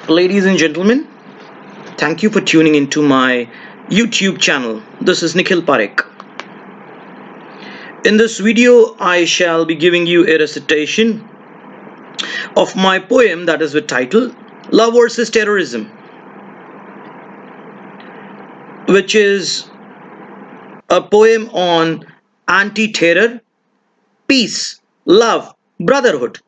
Ladies and gentlemen, thank you for tuning into my YouTube channel. This is Nikhil Parekh. In this video, I shall be giving you a recitation of my poem that is with title Love Versus Terrorism, which is a poem on anti-terror, peace, love, brotherhood.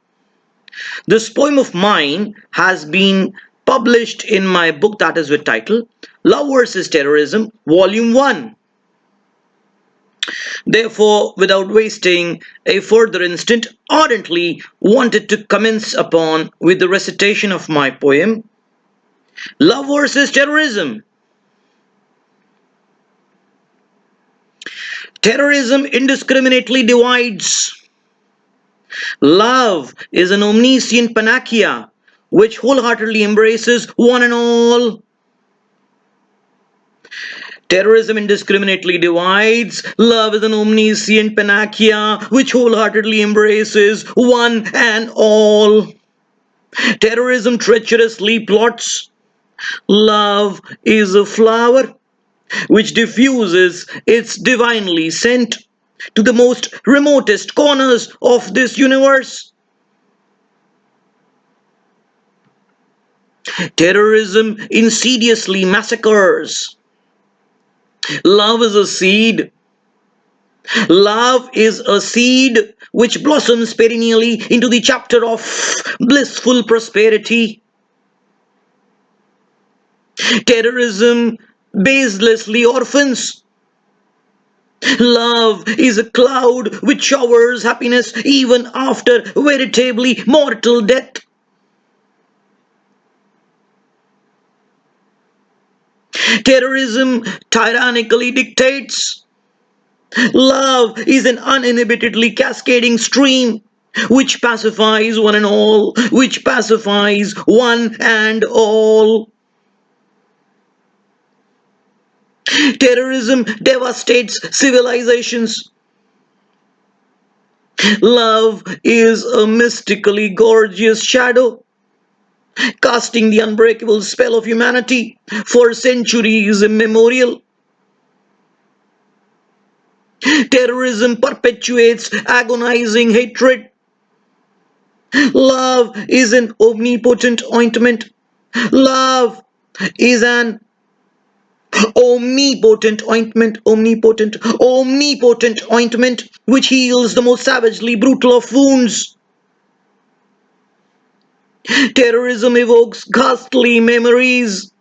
This poem of mine has been published in my book that is with title Love Versus Terrorism, Volume 1. Therefore, without wasting a further instant, ardently wanted to commence upon with the recitation of my poem, Love versus Terrorism. Terrorism indiscriminately divides. Love is an omniscient panacea which wholeheartedly embraces one and all. Terrorism indiscriminately divides. Love is an omniscient panacea which wholeheartedly embraces one and all. Terrorism treacherously plots. Love is a flower which diffuses its divinely scent to the most remotest corners of this universe. Terrorism insidiously massacres. Love is a seed. Love is a seed which blossoms perennially into the chapter of blissful prosperity. Terrorism baselessly orphans. Love is a cloud which showers happiness even after veritably mortal death. Terrorism tyrannically dictates. Love is an uninhibitedly cascading stream which pacifies one and all, which pacifies one and all. Terrorism devastates civilizations. Love is a mystically gorgeous shadow, casting the unbreakable spell of humanity for centuries immemorial. Terrorism perpetuates agonizing hatred. Love is an omnipotent ointment. Love is an omnipotent ointment which heals the most savagely brutal of wounds. Terrorism evokes ghastly memories.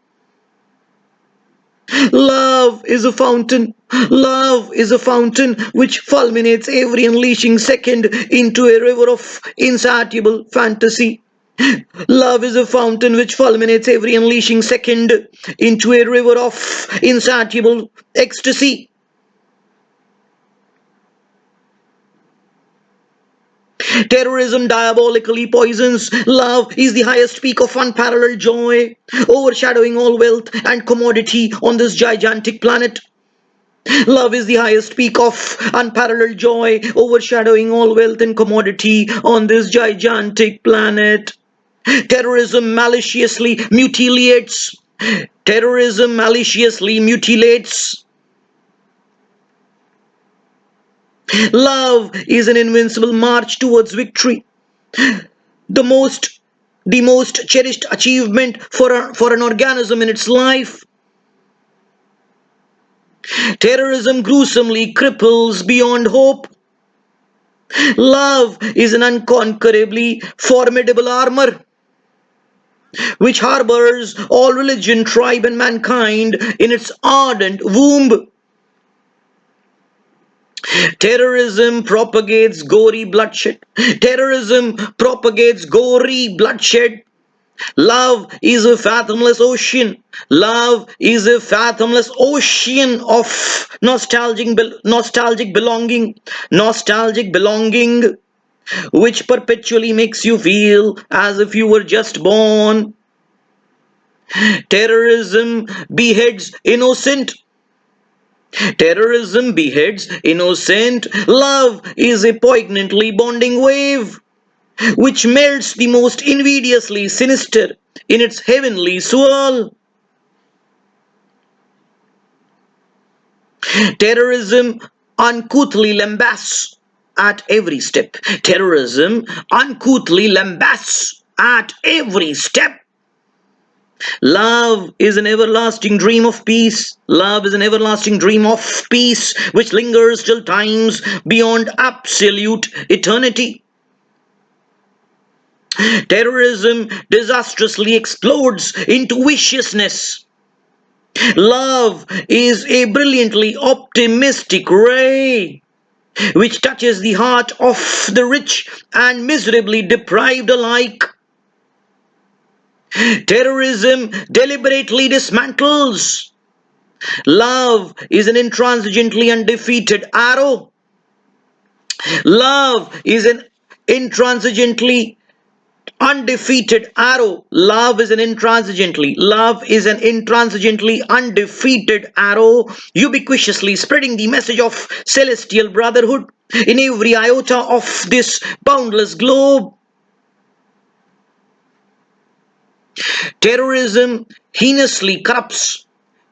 Love is a fountain. Love is a fountain which fulminates every unleashing second into a river of insatiable fantasy. Love is a fountain which fulminates every unleashing second into a river of insatiable ecstasy. Terrorism diabolically poisons. Love is the highest peak of unparalleled joy, overshadowing all wealth and commodity on this gigantic planet. Love is the highest peak of unparalleled joy, overshadowing all wealth and commodity on this gigantic planet. Terrorism maliciously mutilates. Terrorism maliciously mutilates. Love is an invincible march towards victory. The most cherished achievement for an organism in its life. Terrorism gruesomely cripples beyond hope. Love is an unconquerably formidable armor which harbors all religion, tribe, and mankind in its ardent womb. Terrorism propagates gory bloodshed. Terrorism propagates gory bloodshed. Love is a fathomless ocean. Love is a fathomless ocean of nostalgic belonging, which perpetually makes you feel as if you were just born. Terrorism beheads innocent. Terrorism beheads innocent. Love is a poignantly bonding wave. which melts the most invidiously sinister in its heavenly swirl. Terrorism uncouthly lambasts at every step. Terrorism uncouthly lambasts at every step. Love is an everlasting dream of peace. Love is an everlasting dream of peace which lingers till times beyond absolute eternity. Terrorism disastrously explodes into viciousness. Love is a brilliantly optimistic ray which touches the heart of the rich and miserably deprived alike. Terrorism deliberately dismantles. Love is an intransigently undefeated arrow. Love is an intransigently undefeated arrow. Love is an intransigently undefeated arrow, ubiquitously spreading the message of celestial brotherhood in every iota of this boundless globe. Terrorism heinously corrupts.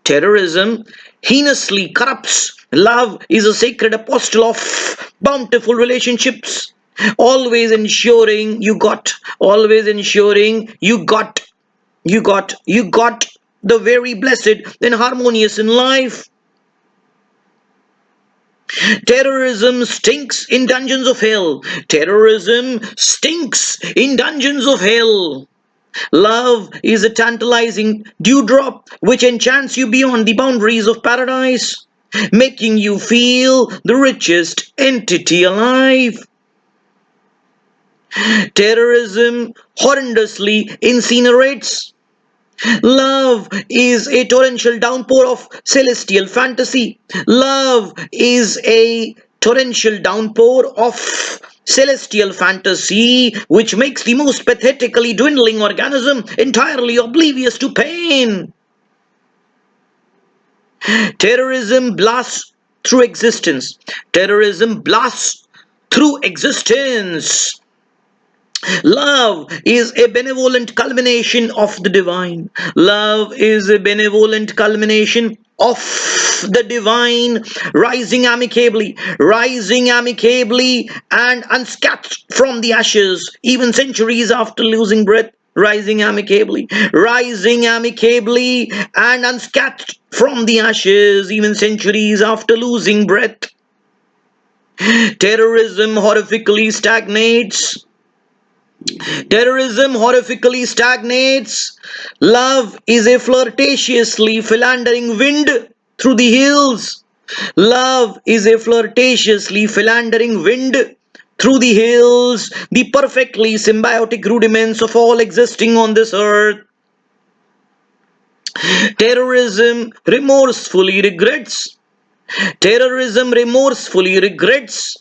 Terrorism heinously corrupts. Love is a sacred apostle of bountiful relationships, always ensuring you got the very blessed and harmonious in life. Terrorism stinks in dungeons of hell. Terrorism stinks in dungeons of hell. Love is a tantalizing dewdrop which enchants you beyond the boundaries of paradise, making you feel the richest entity alive. Terrorism horrendously incinerates. Love is a torrential downpour of celestial fantasy. Love is a torrential downpour of celestial fantasy which makes the most pathetically dwindling organism entirely oblivious to pain. Terrorism blasts through existence. Terrorism blasts through existence. Love is a benevolent culmination of the divine. Love is a benevolent culmination of the divine, rising amicably and unscathed from the ashes, even centuries after losing breath. Rising amicably and unscathed from the ashes, even centuries after losing breath. Terrorism horrifically stagnates. Terrorism horrifically stagnates. Love is a flirtatiously philandering wind through the hills. Love is a flirtatiously philandering wind through the hills, the perfectly symbiotic rudiments of all existing on this earth. Terrorism remorsefully regrets. Terrorism remorsefully regrets.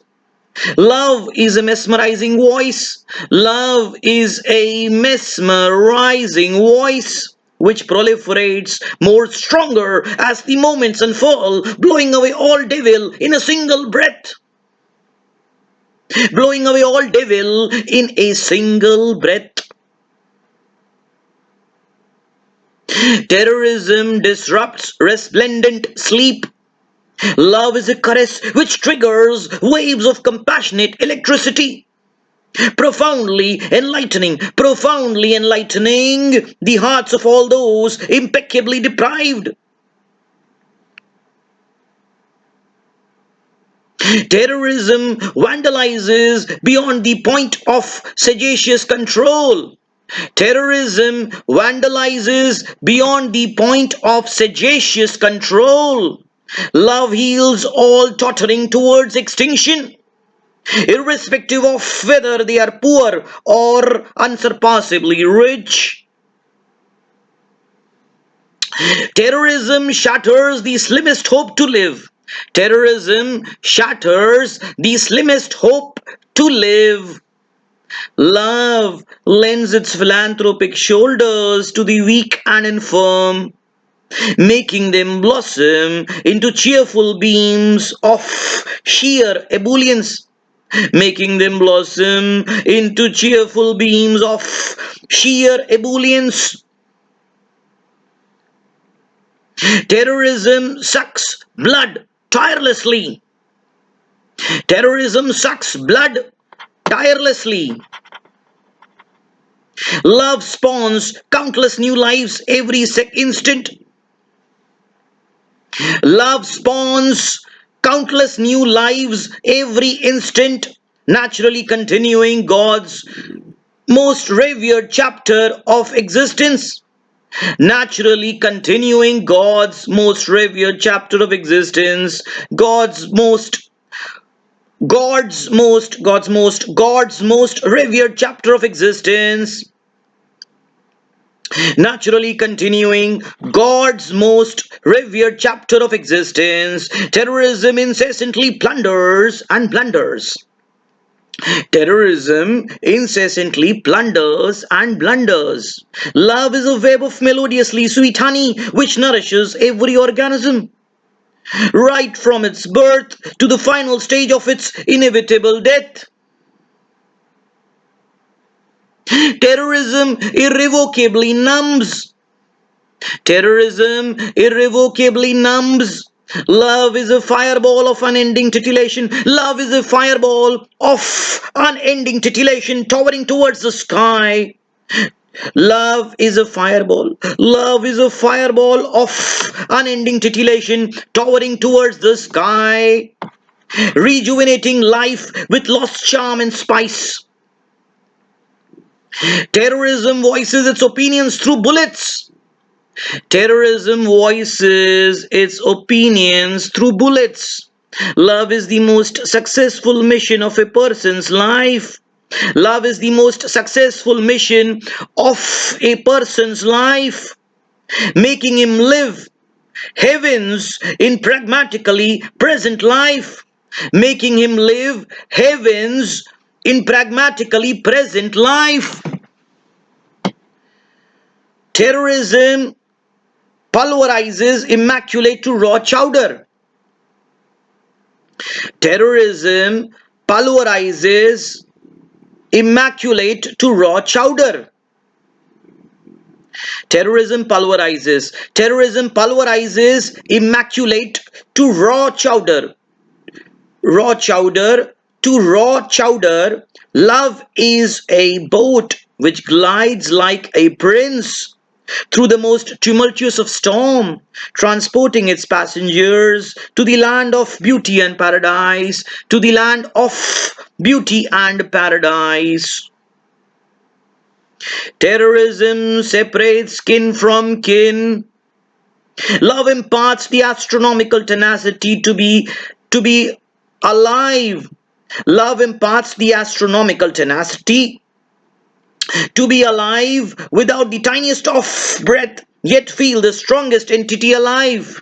Love is a mesmerizing voice. Love is a mesmerizing voice which proliferates more stronger as the moments unfold, blowing away all devil in a single breath. Blowing away all devil in a single breath. Terrorism disrupts resplendent sleep. Love is a caress which triggers waves of compassionate electricity, profoundly enlightening the hearts of all those impeccably deprived. Terrorism vandalizes beyond the point of sagacious control. Terrorism vandalizes beyond the point of sagacious control. Love heals all tottering towards extinction, irrespective of whether they are poor or unsurpassably rich. Terrorism shatters the slimmest hope to live. Terrorism shatters the slimmest hope to live. Love lends its philanthropic shoulders to the weak and infirm, making them blossom into cheerful beams of sheer ebullience. making them blossom into cheerful beams of sheer ebullience. Terrorism sucks blood tirelessly. Terrorism sucks blood tirelessly. Love spawns countless new lives every instant. Love spawns countless new lives every instant, naturally continuing God's most revered chapter of existence. Naturally continuing God's most revered chapter of existence, God's most revered chapter of existence, naturally continuing God's most revered chapter of existence. Terrorism incessantly plunders and blunders. Terrorism incessantly plunders and blunders. Love is a web of melodiously sweet honey which nourishes every organism, right from its birth to the final stage of its inevitable death. Terrorism irrevocably numbs. Terrorism irrevocably numbs. Love is a fireball of unending titillation. Love is a fireball of unending titillation towering towards the sky. Love is a fireball. Love is a fireball of unending titillation towering towards the sky, rejuvenating life with lost charm and spice. Terrorism voices its opinions through bullets. Terrorism voices its opinions through bullets. Love is the most successful mission of a person's life. Love is the most successful mission of a person's life, making him live heavens in pragmatically present life. Making him live heavens in pragmatically present life. Terrorism pulverizes immaculate to raw chowder. Terrorism pulverizes immaculate to raw chowder. Terrorism pulverizes. Terrorism pulverizes immaculate to raw chowder. Raw chowder to raw chowder. Love is a boat which glides like a prince through the most tumultuous of storm, transporting its passengers to the land of beauty and paradise, to the land of beauty and paradise. Terrorism separates kin from kin. Love imparts the astronomical tenacity to be alive. Love imparts the astronomical tenacity to be alive without the tiniest of breath, yet feel the strongest entity alive.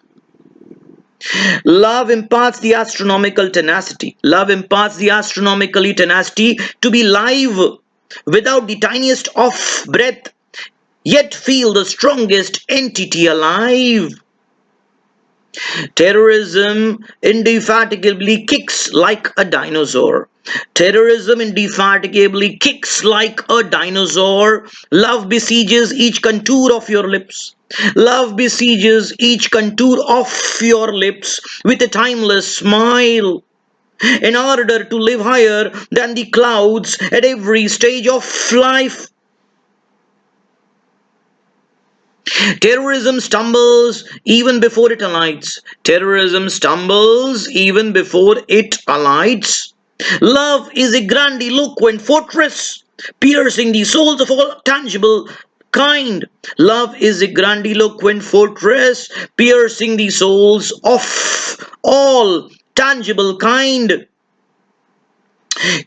Love imparts the astronomical tenacity. Love imparts the astronomically tenacity to be live without the tiniest of breath, yet feel the strongest entity alive. Terrorism indefatigably kicks like a dinosaur. Terrorism indefatigably kicks like a dinosaur. Love besieges each contour of your lips. Love besieges each contour of your lips with a timeless smile, in order to live higher than the clouds at every stage of life. Terrorism stumbles even before it alights. Terrorism stumbles even before it alights. Love is a grandiloquent fortress, piercing the souls of all tangible kind. Love is a grandiloquent fortress, piercing the souls of all tangible kind,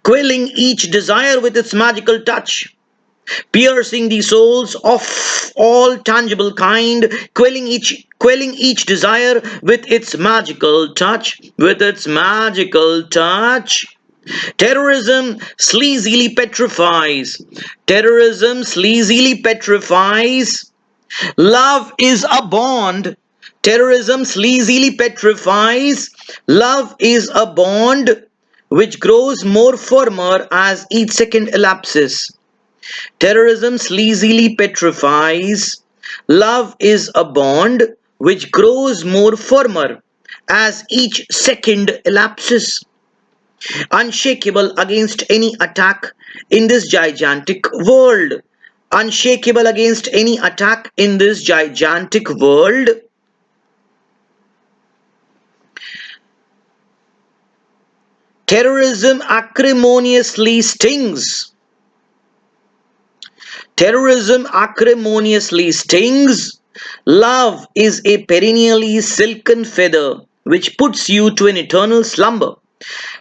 quelling each desire with its magical touch, piercing the souls of all tangible kind, quelling each desire with its magical touch, with its magical touch. Terrorism sleazily petrifies. Terrorism sleazily petrifies. Love is a bond. Terrorism sleazily petrifies. Love is a bond which grows more firmer as each second elapses. Terrorism sleazily petrifies. Love is a bond which grows more firmer as each second elapses. Unshakable against any attack in this gigantic world. Unshakable against any attack in this gigantic world. Terrorism acrimoniously stings. Terrorism acrimoniously stings. Love is a perennially silken feather which puts you to an eternal slumber.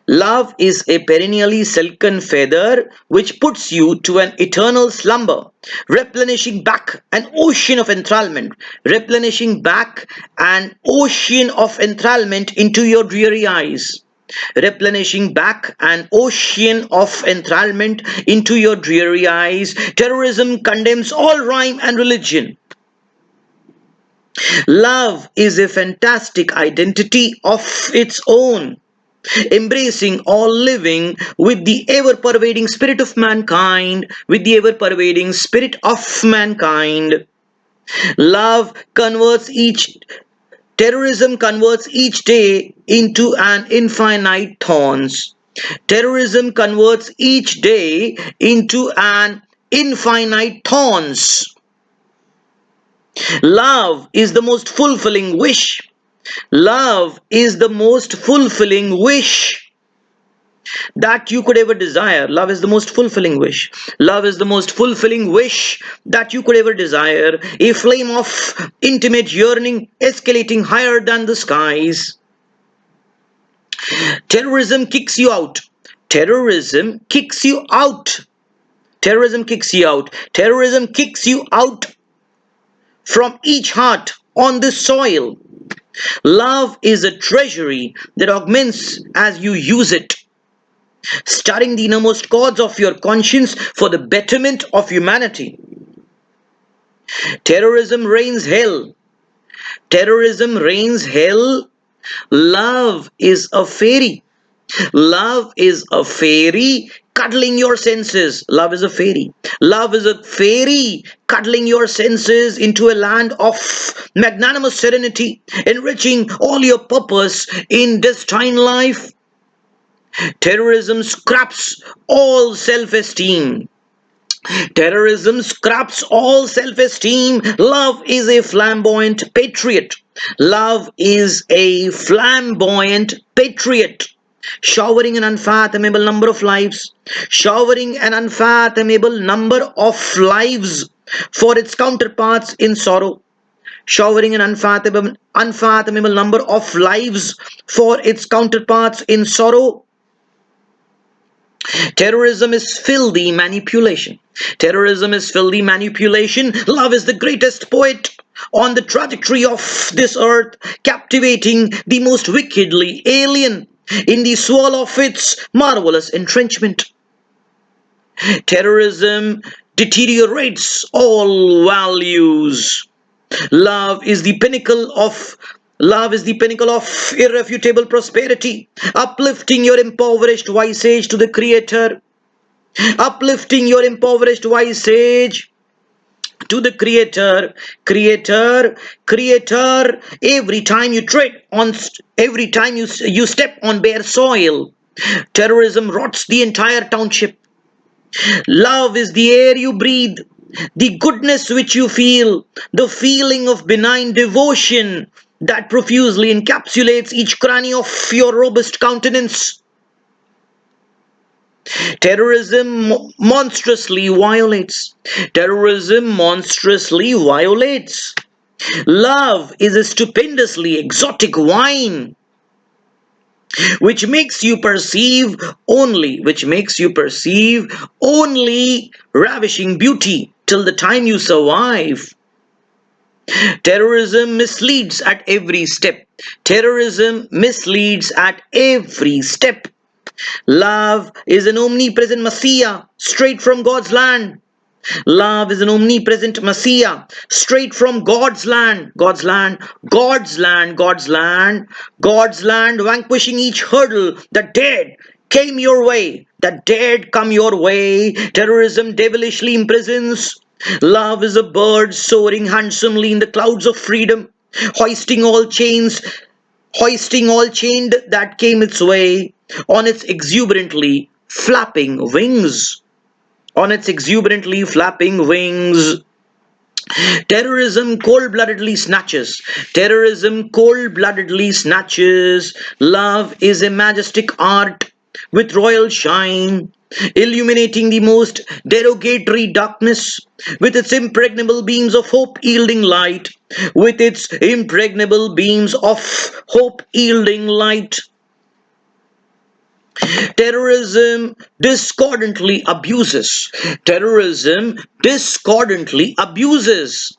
Love is a perennially silken feather which puts you to an eternal slumber, replenishing back an ocean of enthrallment, replenishing back an ocean of enthrallment into your dreary eyes. Replenishing back an ocean of enthrallment into your dreary eyes. Terrorism condemns all rhyme and religion. Love is a fantastic identity of its own, embracing all living with the ever pervading spirit of mankind, with the ever pervading spirit of mankind. Love converts each Terrorism converts each day into an infinite thorns. Terrorism converts each day into an infinite thorns. Love is the most fulfilling wish. Love is the most fulfilling wish that you could ever desire. Love is the most fulfilling wish. Love is the most fulfilling wish that you could ever desire. A flame of intimate yearning escalating higher than the skies. Terrorism kicks you out. Terrorism kicks you out. Terrorism kicks you out. Terrorism kicks you out from each heart on this soil. Love is a treasury that augments as you use it, stirring the innermost chords of your conscience for the betterment of humanity. Terrorism reigns hell. Terrorism reigns hell. Love is a fairy. Love is a fairy cuddling your senses. Love is a fairy. Love is a fairy cuddling your senses into a land of magnanimous serenity, enriching all your purpose in destined life. Terrorism scraps all self esteem. Terrorism scraps all self esteem. Love is a flamboyant patriot. Love is a flamboyant patriot, showering an unfathomable number of lives, showering an unfathomable number of lives for its counterparts in sorrow, showering an unfathomable number of lives for its counterparts in sorrow. Terrorism is filthy manipulation. Terrorism is filthy manipulation. Love is the greatest poet on the trajectory of this earth, captivating the most wickedly alien in the swirl of its marvelous entrenchment. Terrorism deteriorates all values. Love is the pinnacle of Love is the pinnacle of irrefutable prosperity, uplifting your impoverished visage to the Creator, uplifting your impoverished visage to the Creator. Every time you tread on, every time you step on bare soil, terrorism rots the entire township. Love is the air you breathe, the goodness which you feel, the feeling of benign devotion that profusely encapsulates each cranny of your robust countenance. Terrorism monstrously violates. Terrorism monstrously violates. Love is a stupendously exotic wine which makes you perceive only ravishing beauty till the time you survive. Terrorism misleads at every step. Terrorism misleads at every step. Love is an omnipresent Messiah straight from God's land. Love is an omnipresent Messiah straight from God's land, God's land, God's land, God's land, God's land, vanquishing each hurdle that dared came your way, that dared come your way. Terrorism devilishly imprisons. Love is a bird soaring handsomely in the clouds of freedom, hoisting all chains, hoisting all chained that came its way on its exuberantly flapping wings. On its exuberantly flapping wings. Terrorism cold-bloodedly snatches. Terrorism cold-bloodedly snatches. Love is a majestic art with royal shine, illuminating the most derogatory darkness with its impregnable beams of hope yielding light. With its impregnable beams of hope yielding light. Terrorism discordantly abuses. Terrorism discordantly abuses.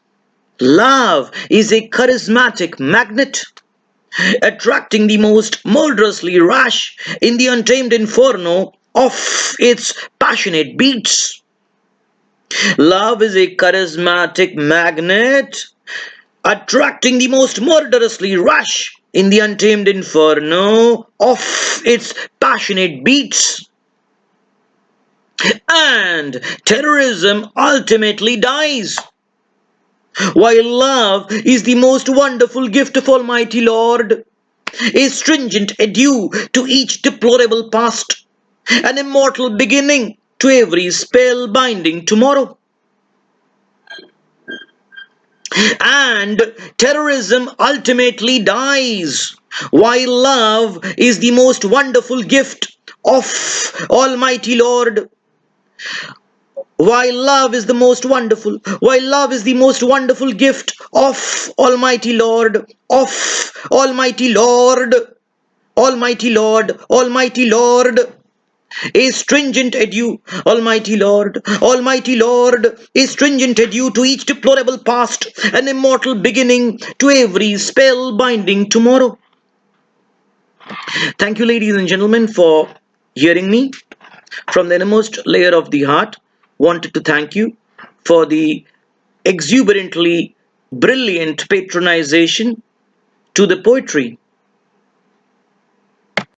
Love is a charismatic magnet, attracting the most murderously rash in the untamed inferno of its passionate beats. Love is a charismatic magnet, attracting the most murderously rash in the untamed inferno of its passionate beats. And terrorism ultimately dies. While love is the most wonderful gift of Almighty Lord, a stringent adieu to each deplorable past, an immortal beginning to every spell-binding tomorrow. And terrorism ultimately dies, while love is the most wonderful gift of Almighty Lord. While love is the most wonderful gift of Almighty Lord, of Almighty Lord, Almighty Lord, Almighty Lord, a stringent adieu, Almighty Lord, Almighty Lord, a stringent adieu to each deplorable past, an immortal beginning to every spell-binding tomorrow. Thank you, ladies and gentlemen, for hearing me. From the innermost layer of the heart, wanted to thank you for the exuberantly brilliant patronization to the poetry.